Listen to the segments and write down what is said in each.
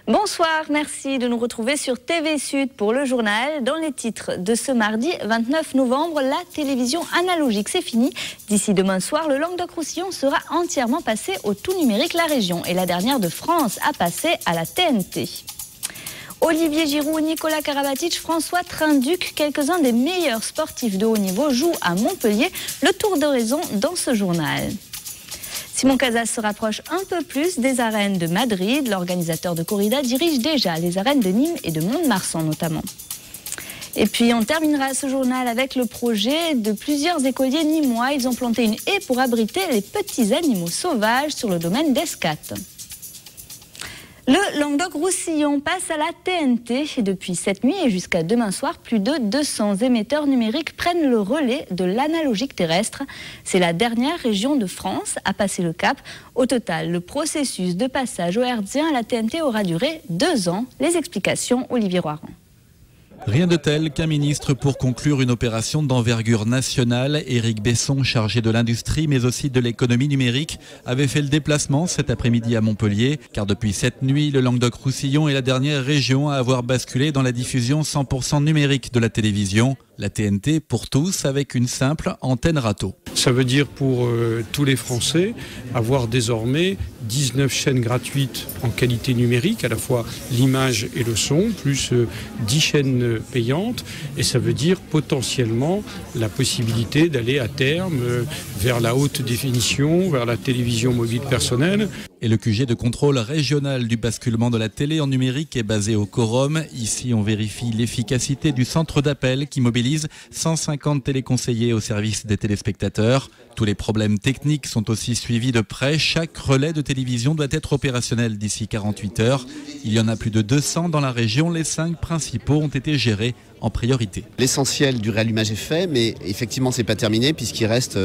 Bonsoir, merci de nous retrouver sur TV Sud pour le journal. Dans les titres de ce mardi 29 novembre, la télévision analogique, c'est fini. D'ici demain soir, le Languedoc-Roussillon sera entièrement passé au tout numérique. La région est la dernière de France à passer à la TNT. Olivier Giroud, Nicolas Karabatic, François Trinduc, quelques-uns des meilleurs sportifs de haut niveau jouent à Montpellier. Le tour d'horizon dans ce journal. Simon Casas se rapproche un peu plus des arènes de Madrid. L'organisateur de corrida dirige déjà les arènes de Nîmes et de Mont-de-Marsan notamment. Et puis on terminera ce journal avec le projet de plusieurs écoliers nîmois. Ils ont planté une haie pour abriter les petits animaux sauvages sur le domaine d'Escates. Le Languedoc-Roussillon passe à la TNT. Depuis cette nuit et jusqu'à demain soir, plus de 200 émetteurs numériques prennent le relais de l'analogique terrestre. C'est la dernière région de France à passer le cap. Au total, le processus de passage au hertzien à la TNT aura duré 2 ans. Les explications, Olivier Roiran. Rien de tel qu'un ministre pour conclure une opération d'envergure nationale. Éric Besson, chargé de l'industrie mais aussi de l'économie numérique, avait fait le déplacement cet après-midi à Montpellier. Car depuis cette nuit, le Languedoc-Roussillon est la dernière région à avoir basculé dans la diffusion 100% numérique de la télévision. La TNT pour tous avec une simple antenne râteau. Ça veut dire pour tous les Français avoir désormais 19 chaînes gratuites en qualité numérique, à la fois l'image et le son, plus 10 chaînes payantes. Et ça veut dire potentiellement la possibilité d'aller à terme vers la haute définition, vers la télévision mobile personnelle. Et le QG de contrôle régional du basculement de la télé en numérique est basé au Quorum. Ici, on vérifie l'efficacité du centre d'appel qui mobilise 150 téléconseillers au service des téléspectateurs. Tous les problèmes techniques sont aussi suivis de près. Chaque relais de télévision doit être opérationnel d'ici 48 heures. Il y en a plus de 200 dans la région. Les 5 principaux ont été gérés en priorité. L'essentiel du réallumage est fait, mais effectivement c'est pas terminé puisqu'il reste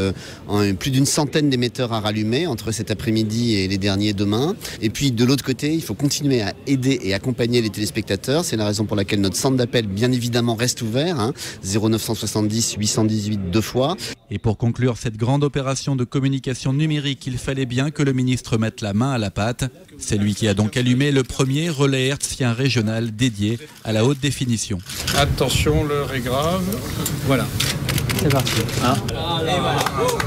plus d'une centaine d'émetteurs à rallumer entre cet après-midi et les derniers demain. Et puis de l'autre côté, il faut continuer à aider et accompagner les téléspectateurs. C'est la raison pour laquelle notre centre d'appel bien évidemment reste ouvert, 0970 818 2 fois. Et pour conclure cette grande opération de communication numérique, il fallait bien que le ministre mette la main à la pâte. C'est lui qui a donc allumé le premier relais hertzien régional dédié à la haute définition. Attention, l'heure est grave. Voilà. C'est parti. Bravo.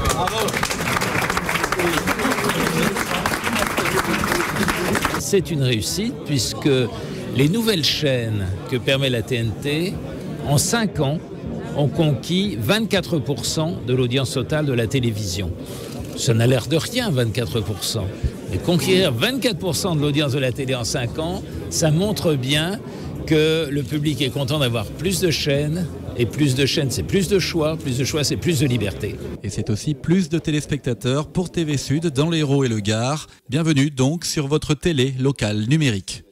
C'est une réussite puisque les nouvelles chaînes que permet la TNT, en 5 ans, ont conquis 24% de l'audience totale de la télévision. Ça n'a l'air de rien, 24%. Mais conquérir 24% de l'audience de la télé en 5 ans, ça montre bien que le public est content d'avoir plus de chaînes. Et plus de chaînes, c'est plus de choix c'est plus de liberté. Et c'est aussi plus de téléspectateurs pour TV Sud dans l'Hérault et le Gard. Bienvenue donc sur votre télé locale numérique.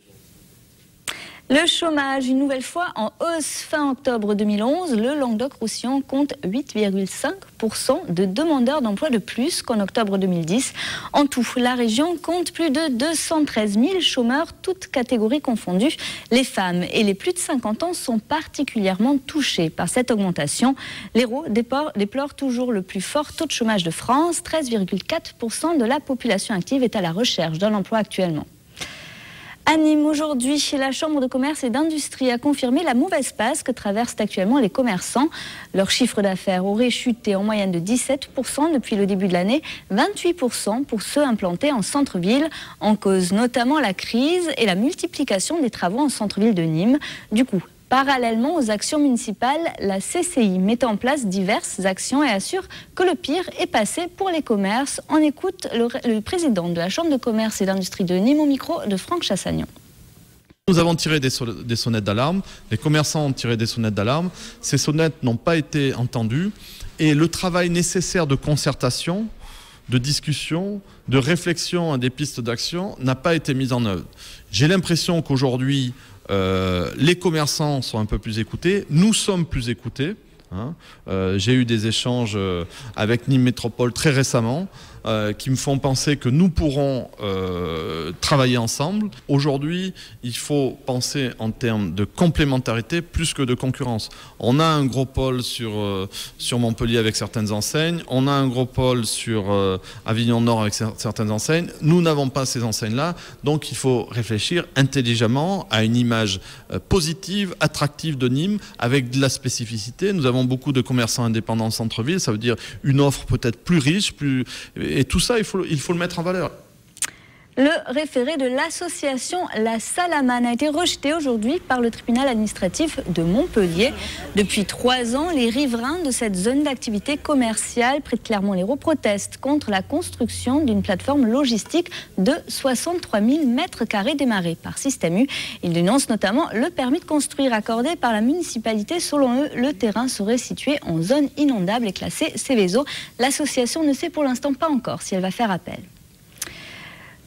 Le chômage, une nouvelle fois en hausse. Fin octobre 2011, le Languedoc-Roussillon compte 8,5% de demandeurs d'emploi de plus qu'en octobre 2010. En tout, la région compte plus de 213 000 chômeurs, toutes catégories confondues. Les femmes et les plus de 50 ans sont particulièrement touchés par cette augmentation. L'Hérault déplore toujours le plus fort taux de chômage de France. 13,4% de la population active est à la recherche d'un emploi actuellement. À Nîmes, aujourd'hui, la Chambre de commerce et d'industrie a confirmé la mauvaise passe que traversent actuellement les commerçants. Leur chiffre d'affaires aurait chuté en moyenne de 17% depuis le début de l'année, 28% pour ceux implantés en centre-ville. En cause notamment la crise et la multiplication des travaux en centre-ville de Nîmes. Du coup, parallèlement aux actions municipales, la CCI met en place diverses actions et assure que le pire est passé pour les commerces. On écoute le président de la Chambre de commerce et d'industrie de Nîmes au micro de Franck Chassagnon. Nous avons tiré des sonnettes d'alarme, les commerçants ont tiré des sonnettes d'alarme, ces sonnettes n'ont pas été entendues et le travail nécessaire de concertation, de discussion, de réflexion à des pistes d'action n'a pas été mis en œuvre. J'ai l'impression qu'aujourd'hui, les commerçants sont un peu plus écoutés, nous sommes plus écoutés. J'ai eu des échanges avec Nîmes Métropole très récemment. qui me font penser que nous pourrons travailler ensemble. Aujourd'hui, il faut penser en termes de complémentarité plus que de concurrence. On a un gros pôle sur Montpellier avec certaines enseignes, on a un gros pôle sur Avignon Nord avec certaines enseignes. Nous n'avons pas ces enseignes-là, donc il faut réfléchir intelligemment à une image positive, attractive de Nîmes, avec de la spécificité. Nous avons beaucoup de commerçants indépendants en centre-ville, ça veut dire une offre peut-être plus riche, et tout ça, il faut le mettre en valeur. Le référé de l'association La Salamane a été rejeté aujourd'hui par le tribunal administratif de Montpellier. Depuis 3 ans, les riverains de cette zone d'activité commerciale près de Clermont-Lérault protestent contre la construction d'une plateforme logistique de 63 000 m² démarrée par Système U. Ils dénoncent notamment le permis de construire accordé par la municipalité. Selon eux, le terrain serait situé en zone inondable et classé Céveso. L'association ne sait pour l'instant pas encore si elle va faire appel.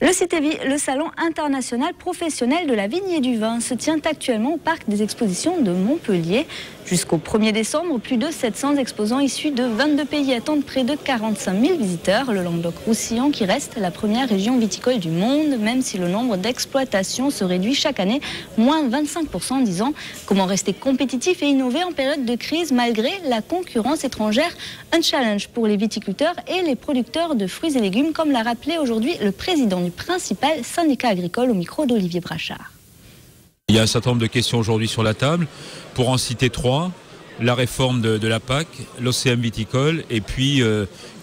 Le CITEVI, le salon international professionnel de la vigne et du vin, se tient actuellement au parc des expositions de Montpellier. Jusqu'au 1er décembre, plus de 700 exposants issus de 22 pays attendent près de 45 000 visiteurs. Le Languedoc-Roussillon qui reste la première région viticole du monde, même si le nombre d'exploitations se réduit chaque année, moins 25% en 10 ans. Comment rester compétitif et innover en période de crise malgré la concurrence étrangère? Un challenge pour les viticulteurs et les producteurs de fruits et légumes, comme l'a rappelé aujourd'hui le président du principal syndicat agricole au micro d'Olivier Brachard. Il y a un certain nombre de questions aujourd'hui sur la table. Pour en citer 3, la réforme de la PAC, l'OCM viticole, et puis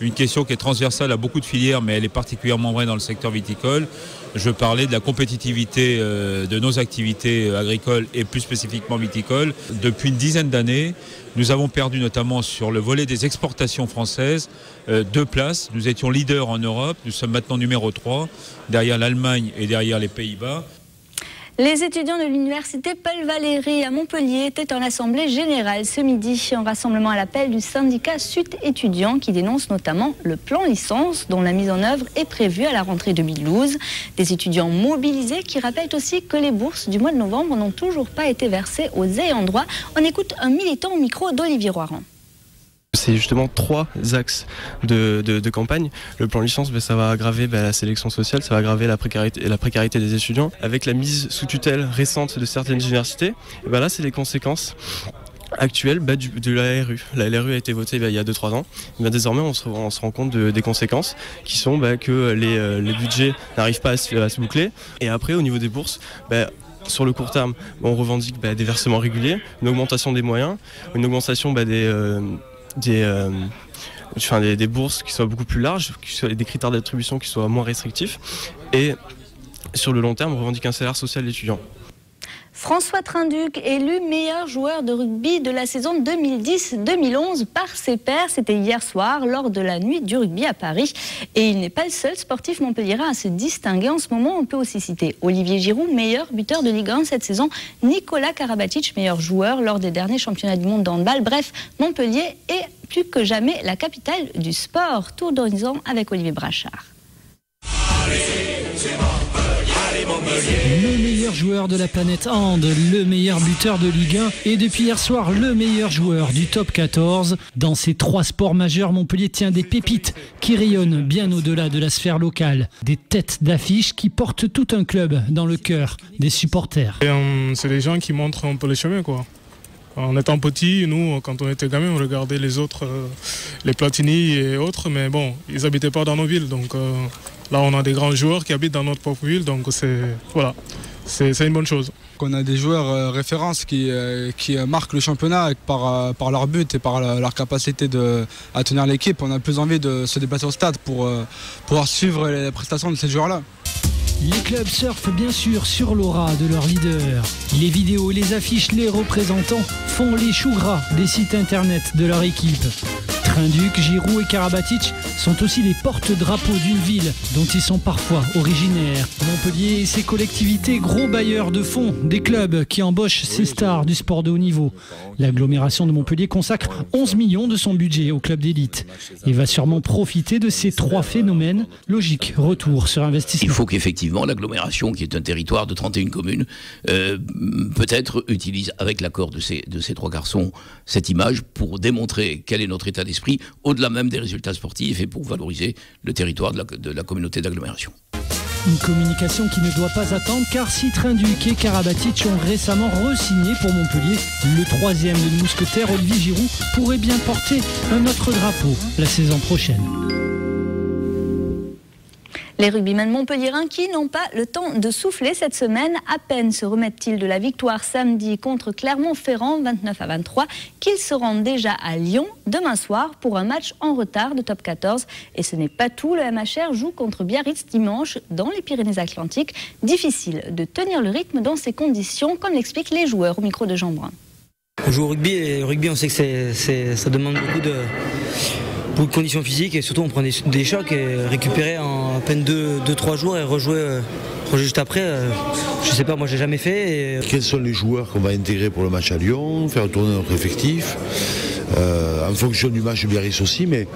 une question qui est transversale à beaucoup de filières, mais elle est particulièrement vraie dans le secteur viticole. Je parlais de la compétitivité de nos activités agricoles et plus spécifiquement viticoles. Depuis une dizaine d'années, nous avons perdu notamment sur le volet des exportations françaises 2 places. Nous étions leaders en Europe, nous sommes maintenant numéro 3, derrière l'Allemagne et derrière les Pays-Bas. Les étudiants de l'université Paul Valéry à Montpellier étaient en assemblée générale ce midi, en rassemblement à l'appel du syndicat Sud étudiant qui dénonce notamment le plan licence dont la mise en œuvre est prévue à la rentrée 2012. Des étudiants mobilisés qui rappellent aussi que les bourses du mois de novembre n'ont toujours pas été versées aux ayants droit. On écoute un militant au micro d'Olivier Roiran. C'est justement 3 axes de campagne. Le plan licence, ça va aggraver la sélection sociale, ça va aggraver la précarité des étudiants. Avec la mise sous tutelle récente de certaines universités, et là c'est les conséquences actuelles de la LRU. La LRU a été votée il y a 2-3 ans. Et désormais on se rend compte des conséquences qui sont que les budgets n'arrivent pas à se boucler. Et après au niveau des bourses, sur le court terme, on revendique des versements réguliers, une augmentation des moyens, une augmentation des bourses qui soient beaucoup plus larges, des critères d'attribution qui soient moins restrictifs, et sur le long terme, on revendique un salaire social d'étudiant. François Trinduc, élu meilleur joueur de rugby de la saison 2010-2011 par ses pairs. C'était hier soir lors de la nuit du rugby à Paris. Et il n'est pas le seul sportif montpelliérain à se distinguer en ce moment. On peut aussi citer Olivier Giroud, meilleur buteur de Ligue 1 cette saison. Nicolas Karabatic, meilleur joueur lors des derniers championnats du monde de handball. Bref, Montpellier est plus que jamais la capitale du sport. Tour d'horizon avec Olivier Brachard. Le meilleur joueur de la planète hand, le meilleur buteur de Ligue 1 et depuis hier soir le meilleur joueur du top 14. Dans ces 3 sports majeurs, Montpellier tient des pépites qui rayonnent bien au-delà de la sphère locale. Des têtes d'affiche qui portent tout un club dans le cœur des supporters. C'est des gens qui montrent un peu le chemin, quoi. En étant petit, nous, quand on était gamins, on regardait les autres, les Platini et autres, mais bon, ils n'habitaient pas dans nos villes. Donc là, on a des grands joueurs qui habitent dans notre propre ville, donc c'est une bonne chose. On a des joueurs références qui marquent le championnat par leur but et par leur capacité à tenir l'équipe. On a plus envie de se déplacer au stade pour pouvoir suivre les prestations de ces joueurs-là. Les clubs surfent bien sûr sur l'aura de leurs leaders. Les vidéos, les affiches, les représentants font les choux gras des sites internet de leur équipe. Trinduc, Giroud et Karabatic sont aussi les porte-drapeaux d'une ville dont ils sont parfois originaires. Montpellier et ses collectivités, gros bailleurs de fonds, des clubs qui embauchent ces stars du sport de haut niveau. L'agglomération de Montpellier consacre 11 millions de son budget au club d'élite et va sûrement profiter de ces 3 phénomènes. Logique, retour sur investissement. Il faut qu'effectivement l'agglomération, qui est un territoire de 31 communes, peut-être utilise avec l'accord de ces 3 garçons cette image pour démontrer quel est notre état d'esprit d'esprit, au-delà même des résultats sportifs, et pour valoriser le territoire de la communauté d'agglomération. Une communication qui ne doit pas attendre, car si Trinduc et Karabatic ont récemment re-signé pour Montpellier, le troisième de nos mousquetaires, Olivier Giroud, pourrait bien porter un autre drapeau la saison prochaine. Les rugbymen montpelliérains qui n'ont pas le temps de souffler cette semaine, à peine se remettent-ils de la victoire samedi contre Clermont-Ferrand 29-23 qu'ils se rendent déjà à Lyon demain soir pour un match en retard de top 14. Et ce n'est pas tout, le MHR joue contre Biarritz dimanche dans les Pyrénées-Atlantiques. Difficile de tenir le rythme dans ces conditions, comme l'expliquent les joueurs au micro de Jean Brun. On joue au rugby et au rugby on sait que ça demande beaucoup de conditions physiques et surtout on prend des chocs et récupérer en à peine 2-3 jours et rejouer juste après, je sais pas, moi j'ai jamais fait. Quels sont les joueurs qu'on va intégrer pour le match à Lyon, faire tourner notre effectif en fonction du match de Biarritz aussi, mais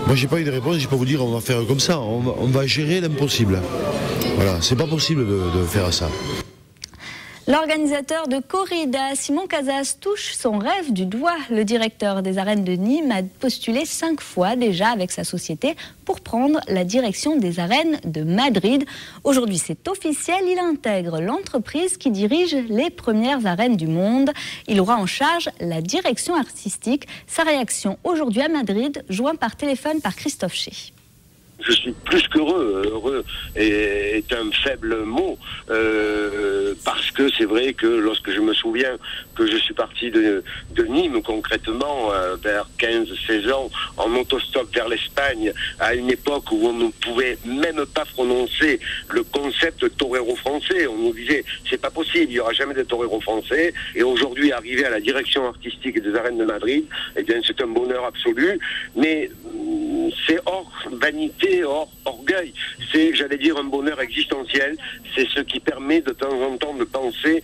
moi j'ai pas eu de réponse, je peux vous dire on va faire comme ça, on va gérer l'impossible. Voilà, c'est pas possible de faire ça. L'organisateur de corrida, Simon Casas, touche son rêve du doigt. Le directeur des arènes de Nîmes a postulé 5 fois déjà avec sa société pour prendre la direction des arènes de Madrid. Aujourd'hui, c'est officiel, il intègre l'entreprise qui dirige les premières arènes du monde. Il aura en charge la direction artistique. Sa réaction aujourd'hui à Madrid, joint par téléphone par Christophe Chez. Je suis plus qu'heureux. Heureux est un faible mot, parce que c'est vrai que lorsque je me souviens que je suis parti de Nîmes, concrètement, vers 15-16 ans, en autostop vers l'Espagne, à une époque où on ne pouvait même pas prononcer le concept de torero français. On nous disait, c'est pas possible, il n'y aura jamais de torero français. Et aujourd'hui, arriver à la direction artistique des arènes de Madrid, eh bien, c'est un bonheur absolu. Mais c'est hors vanité, hors orgueil. C'est, j'allais dire, un bonheur existentiel. C'est ce qui permet de temps en temps de penser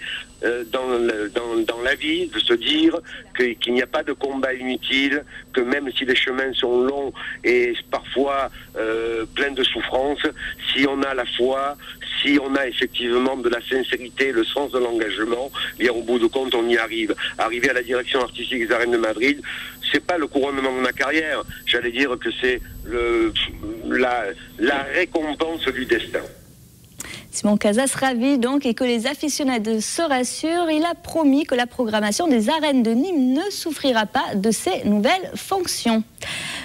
dans la vie, de se dire qu'il n'y a pas de combat inutile, que même si les chemins sont longs et parfois pleins de souffrances, si on a la foi, si on a effectivement de la sincérité, le sens de l'engagement, bien au bout de compte on y arrive. Arriver à la direction artistique des arènes de Madrid, c'est pas le couronnement de ma carrière, j'allais dire que c'est la récompense du destin. Simon Casas ravi donc et que les aficionados se rassurent. Il a promis que la programmation des arènes de Nîmes ne souffrira pas de ces nouvelles fonctions.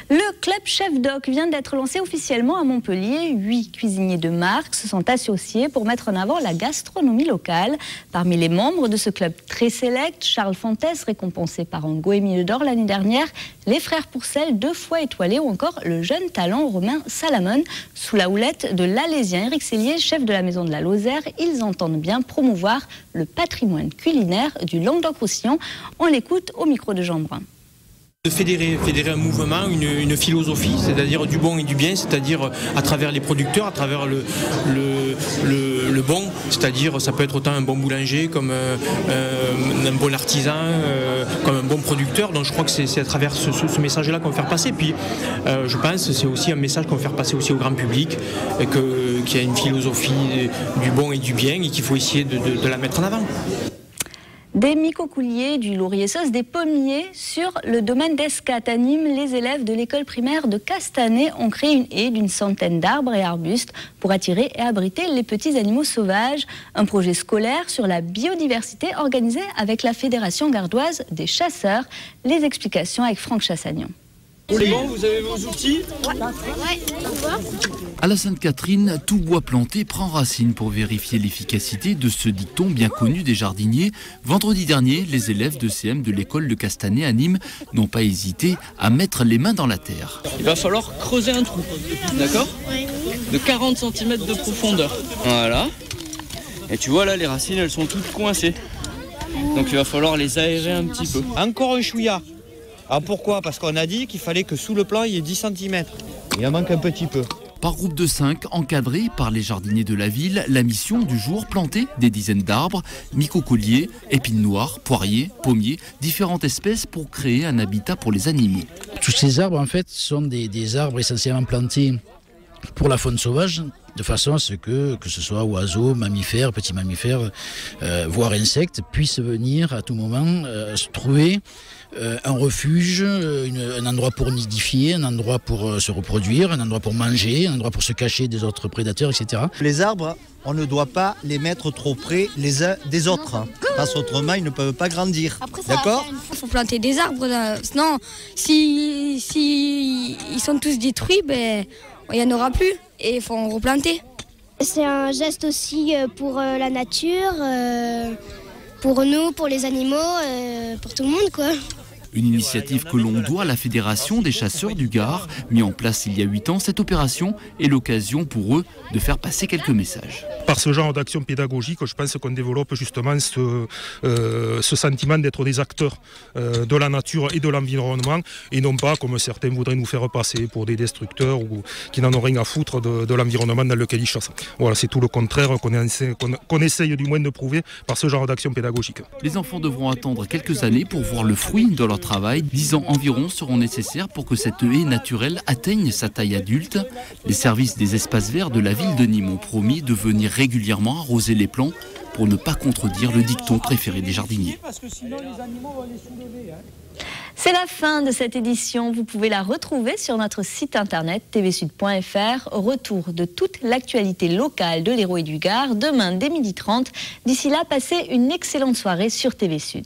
Le club Chef Doc vient d'être lancé officiellement à Montpellier. 8 cuisiniers de marque se sont associés pour mettre en avant la gastronomie locale. Parmi les membres de ce club très sélect, Charles Fontes, récompensé par un Goemio d'or l'année dernière, les frères Pourcel, 2 fois étoilés, ou encore le jeune talent Romain Salamone. Sous la houlette de l'Alésien Éric Sellier, chef de la maison de la Lozère, ils entendent bien promouvoir le patrimoine culinaire du Languedoc-Roussillon. On l'écoute au micro de Jean Brun. De fédérer un mouvement, une philosophie, c'est-à-dire du bon et du bien, c'est-à-dire à travers les producteurs, à travers le bon, c'est-à-dire ça peut être autant un bon boulanger comme un bon artisan, comme un bon producteur. Donc je crois que c'est à travers ce message-là qu'on va faire passer. Puis je pense que c'est aussi un message qu'on va faire passer aussi au grand public, qu'il y a une philosophie du bon et du bien et qu'il faut essayer de la mettre en avant. Des micocouliers, du laurier-sauce, des pommiers. Sur le domaine d'Escat à Nîmes, les élèves de l'école primaire de Castanet ont créé une haie d'une centaine d'arbres et arbustes pour attirer et abriter les petits animaux sauvages. Un projet scolaire sur la biodiversité organisé avec la Fédération gardoise des chasseurs. Les explications avec Franck Chassagnon. C'est bon, vous avez vos outils ? Ouais. À la Sainte-Catherine, tout bois planté prend racine pour vérifier l'efficacité de ce dicton bien connu des jardiniers. Vendredi dernier, les élèves de CM de l'école de Castanet à Nîmes n'ont pas hésité à mettre les mains dans la terre. Il va falloir creuser un trou, d'accord ? De 40 cm de profondeur. Voilà. Et tu vois là, les racines, elles sont toutes coincées. Donc il va falloir les aérer un petit peu. Encore un chouïa. Ah, pourquoi ? Parce qu'on a dit qu'il fallait que sous le plan, il y ait 10 cm. Il en manque un petit peu. Par groupe de 5, encadré par les jardiniers de la ville, la mission du jour, planter des dizaines d'arbres, micocouliers, épines noires, poiriers, pommiers, différentes espèces pour créer un habitat pour les animaux. Tous ces arbres, en fait, sont des arbres essentiellement plantés pour la faune sauvage, de façon à ce que ce soit oiseaux, mammifères, petits mammifères, voire insectes, puissent venir à tout moment se trouver un refuge, un endroit pour nidifier, un endroit pour se reproduire, un endroit pour manger, un endroit pour se cacher des autres prédateurs, etc. Les arbres, on ne doit pas les mettre trop près les uns des autres, parce qu'autrement ils ne peuvent pas grandir. D'accord ? Il faut planter des arbres, là. Sinon, si ils sont tous détruits, ben, il n'y en aura plus et il faut en replanter. C'est un geste aussi pour la nature, pour nous, pour les animaux, pour tout le monde, quoi. Une initiative que l'on doit à la Fédération des chasseurs du Gard, mis en place il y a 8 ans. Cette opération est l'occasion pour eux de faire passer quelques messages. Par ce genre d'action pédagogique, je pense qu'on développe justement ce sentiment d'être des acteurs de la nature et de l'environnement, et non pas, comme certains voudraient nous faire passer, pour des destructeurs ou qui n'en ont rien à foutre de l'environnement dans lequel ils chassent. Voilà, c'est tout le contraire qu'on essaye du moins de prouver par ce genre d'action pédagogique. Les enfants devront attendre quelques années pour voir le fruit de leur travail. 10 ans environ seront nécessaires pour que cette haie naturelle atteigne sa taille adulte. Les services des espaces verts de la ville de Nîmes ont promis de venir régulièrement arroser les plants pour ne pas contredire le dicton préféré des jardiniers. C'est la fin de cette édition. Vous pouvez la retrouver sur notre site internet tvsud.fr. Retour de toute l'actualité locale de l'Hérault et du Gard demain dès 12h30. D'ici là, passez une excellente soirée sur TV Sud.